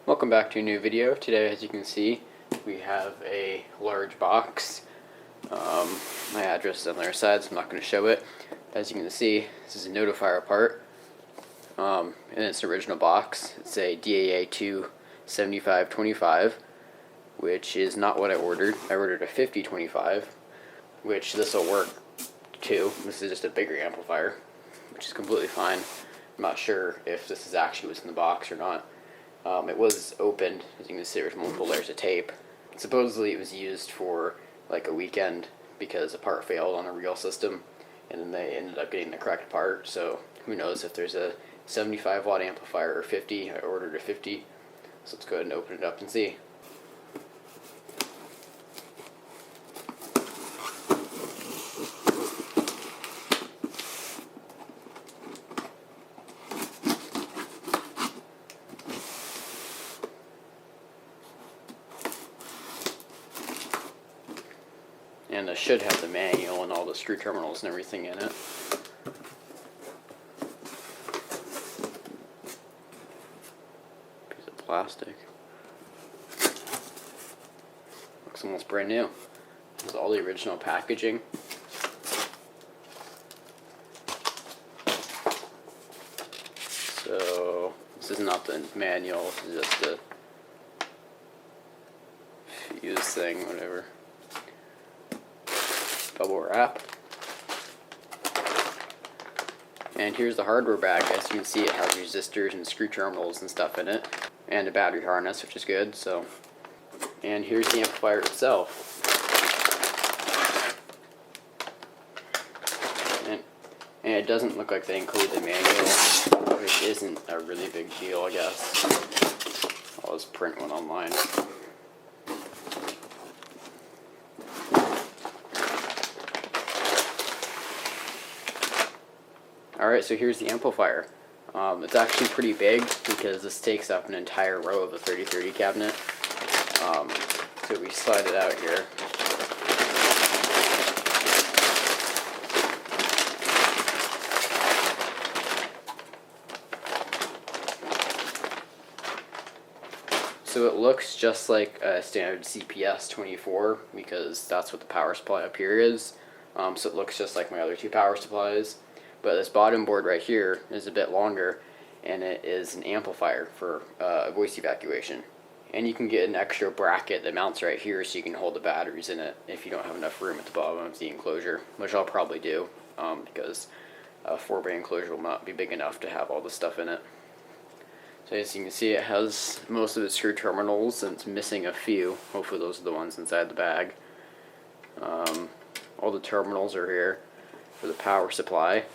Welcome back to a new video. Today, as you can see, we have a large box. My address is on the other side, so I'm not going to show it. As you can see, this is a Notifier part, and it's an original box. It's a DAA2-5025, which is not what I ordered. I ordered a 5025, which this will work too. This is just a bigger amplifier, which is completely fine. I'm not sure if this is actually what's in the box or not. It was opened. As you can see, there's multiple layers of tape. Supposedly it was used for like a weekend because a part failed on a real system, and then they ended up getting the correct part. So who knows if there's a 75 watt amplifier or 50. I ordered a 50, so let's go ahead and open it up and see. And it should have the manual and all the screw terminals and everything in it. Piece of plastic. Looks almost brand new. This is all the original packaging. So this is not the manual, this is just the fuse thing, whatever. Bubble wrap. And here's the hardware bag. As you can see, it has resistors and screw terminals and stuff in it, and a battery harness, which is good. So, and here's the amplifier itself. And it doesn't look like they include the manual, which isn't a really big deal, I guess. I'll just print one online. Alright, so here's the amplifier. It's actually pretty big because this takes up an entire row of the 3030 cabinet. So we slide it out here. So it looks just like a standard CPS 24 because that's what the power supply up here is. So it looks just like my other two power supplies. But this bottom board right here is a bit longer, and it is an amplifier for voice evacuation. And you can get an extra bracket that mounts right here so you can hold the batteries in it if you don't have enough room at the bottom of the enclosure, which I'll probably do because a 4-bay enclosure will not be big enough to have all the stuff in it. So as you can see, it has most of its screw terminals, and it's missing a few. Hopefully those are the ones inside the bag. All the terminals are here for the power supply.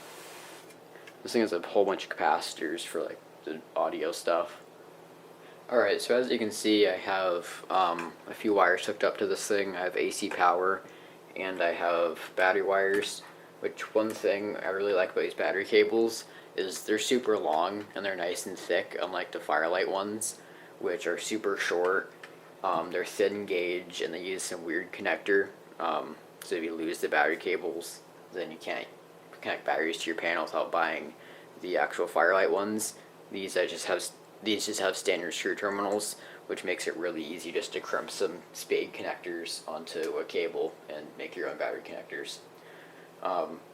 This thing has a whole bunch of capacitors for like the audio stuff. Alright, so as you can see, I have a few wires hooked up to this thing. I have AC power, and I have battery wires, which one thing I really like about these battery cables is they're super long and they're nice and thick, unlike the Firelight ones, which are super short. They're thin gauge and they use some weird connector, so if you lose the battery cables, then you can't connect batteries to your panel without buying the actual Firelight ones. These just have standard screw terminals, which makes it really easy just to crimp some spade connectors onto a cable and make your own battery connectors.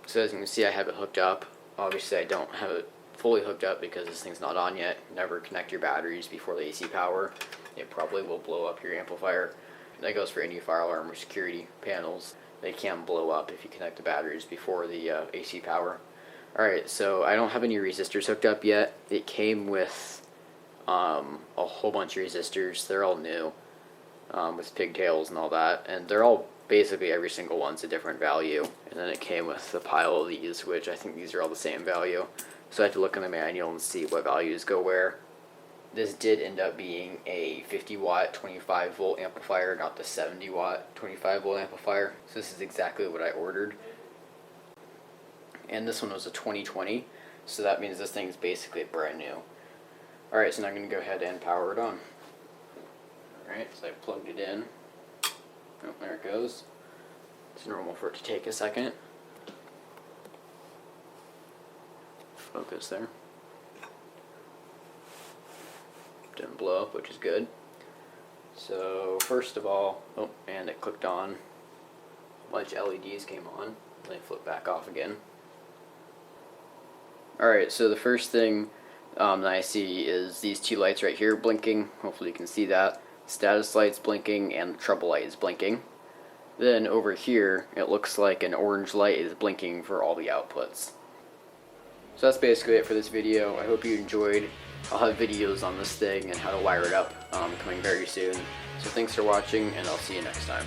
So as you can see, I have it hooked up. Obviously I don't have it fully hooked up because this thing's not on yet. Never connect your batteries before the AC power. It probably will blow up your amplifier. That goes for any fire alarm or security panels. They can blow up if you connect the batteries before the AC power. Alright, so I don't have any resistors hooked up yet. It came with a whole bunch of resistors. They're all new, with pigtails and all that, and they're all basically every single one's a different value. And then it came with a pile of these, which I think these are all the same value. So I have to look in the manual and see what values go where. This did end up being a 50 watt 25 volt amplifier, not the 70 watt 25 volt amplifier. So this is exactly what I ordered. And this one was a 2020, so that means this thing is basically brand new. Alright, so now I'm going to go ahead and power it on. Alright, so I plugged it in. Oh, there it goes. It's normal for it to take a second. Focus there. didn't blow up, which is good. So first of all, oh, and it clicked on. A bunch of LEDs came on. Then it flipped back off again. Alright, so the first thing that I see is these two lights right here blinking. Hopefully you can see that. Status light's blinking and the trouble light is blinking. Then over here, it looks like an orange light is blinking for all the outputs. So that's basically it for this video. I hope you enjoyed. I'll have videos on this thing and how to wire it up coming very soon. So thanks for watching, and I'll see you next time.